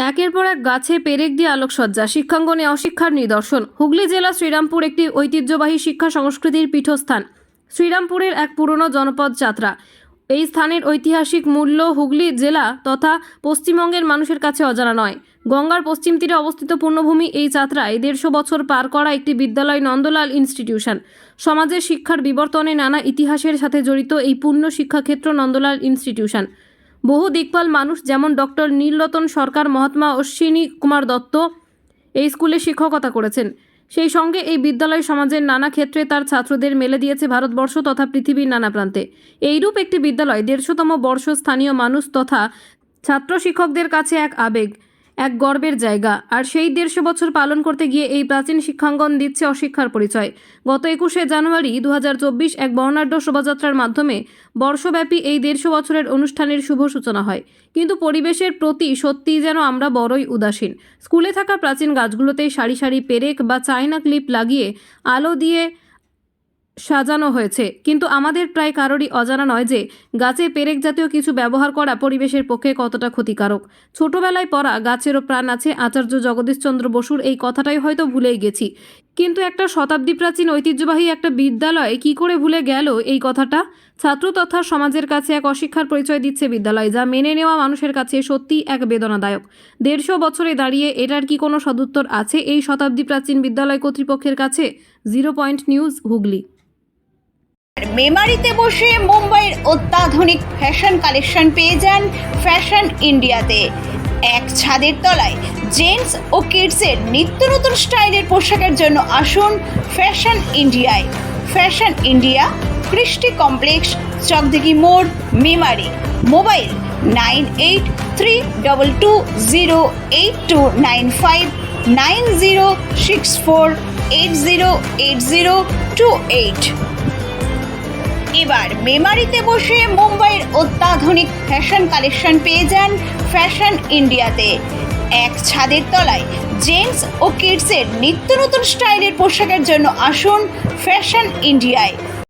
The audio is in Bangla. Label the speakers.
Speaker 1: একের পর এক গাছে পেরেক দিয়ে আলোকসজ্জা, শিক্ষাঙ্গনে অশিক্ষার নিদর্শন। হুগলি জেলা শ্রীরামপুর একটি ঐতিহ্যবাহী শিক্ষা সংস্কৃতির পীঠস্থান। শ্রীরামপুরের এক পুরনো জনপদ যাত্রা। এই স্থানের ঐতিহাসিক মূল্য হুগলি জেলা তথা পশ্চিমবঙ্গের মানুষের কাছে অজানা নয়। গঙ্গার পশ্চিম তীরে অবস্থিত পূর্ণভূমি এই যাত্রায় 150 বছর পার করা একটি বিদ্যালয় নন্দলাল ইনস্টিটিউশন। সমাজের শিক্ষার বিবর্তনে নানা ইতিহাসের সাথে জড়িত এই পূর্ণ শিক্ষাক্ষেত্র নন্দলাল ইনস্টিটিউশন। বহু দিকপাল মানুষ যেমন ডক্টর নীলরতন সরকার, মহাত্মা অশ্বিনী কুমার দত্ত এই স্কুলে শিক্ষকতা করেছেন। সেই সঙ্গে এই বিদ্যালয় সমাজের নানা ক্ষেত্রে তার ছাত্রদের মেলে দিয়েছে ভারতবর্ষ তথা পৃথিবীর নানা প্রান্তে। এইরূপ একটি বিদ্যালয় 150তম বর্ষ স্থানীয় মানুষ তথা ছাত্র শিক্ষকদের কাছে এক আবেগ, এক গর্বের জায়গা। আর সেই 150 বছর পালন করতে গিয়ে এই প্রাচীন শিক্ষাঙ্গন দিচ্ছে অশিক্ষার পরিচয়। গত 21শে জানুয়ারি 2024 এক বর্ণাঢ্য শোভাযাত্রার মাধ্যমে বর্ষব্যাপী এই 150 বছরের অনুষ্ঠানের শুভ সূচনা হয়। কিন্তু পরিবেশের প্রতি সত্যিই যেন আমরা বড়ই উদাসীন। স্কুলে থাকা প্রাচীন গাছগুলোতে সারি সারি পেরেক বা চায়না ক্লিপ লাগিয়ে আলো দিয়ে সাজানো হয়েছে, কিন্তু আমাদের প্রায় কারোরই অজানা নয় যে গাছে পেরেক জাতীয় কিছু ব্যবহার করা পরিবেশের পক্ষে কতটা ক্ষতিকারক। ছোটবেলায় পড়া গাছেরও প্রাণ আছে, আচার্য জগদীশচন্দ্র বসুর এই কথাটাই হয়তো ভুলেই গেছি। কিন্তু একটা শতাব্দী প্রাচীন ঐতিহ্যবাহী একটা বিদ্যালয় কি করে ভুলে গেল এই কথাটা? ছাত্র তথা সমাজের কাছে এক অশিক্ষার পরিচয় দিচ্ছে বিদ্যালয়, যা মেনে নেওয়া মানুষের কাছে সত্যিই এক বেদনাদায়ক। 150 বছরে দাঁড়িয়ে এটার কি কোনো সদুত্তর আছে এই শতাব্দী প্রাচীন বিদ্যালয় কর্তৃপক্ষের কাছে? 0 পয়েন্ট নিউজ, হুগলি।
Speaker 2: মেমারিতে বসে মুম্বাইয়ের অত্যাধুনিক ফ্যাশন কালেকশন পেয়ে যান ফ্যাশন ইন্ডিয়াতে। এক ছাদের তলায় জেন্টস ও কিডসের নিত্য নতুন স্টাইলের পোশাকের জন্য আসুন ফ্যাশন ইন্ডিয়ায়। ফ্যাশন ইন্ডিয়া, কৃষ্টি কমপ্লেক্স, চকদিঘি মোড়, মেমারি। মোবাইল 9832208295 9064808028। এবার মেমারিতে বসে মুম্বাইয়ের অত্যাধুনিক ফ্যাশন কালেকশন পেয়ে যান ফ্যাশন ইন্ডিয়াতে। এক ছাদের তলায় জেন্টস ও কিডসের নিত্য নতুন স্টাইলের পোশাকের জন্য আসুন ফ্যাশন ইন্ডিয়ায়।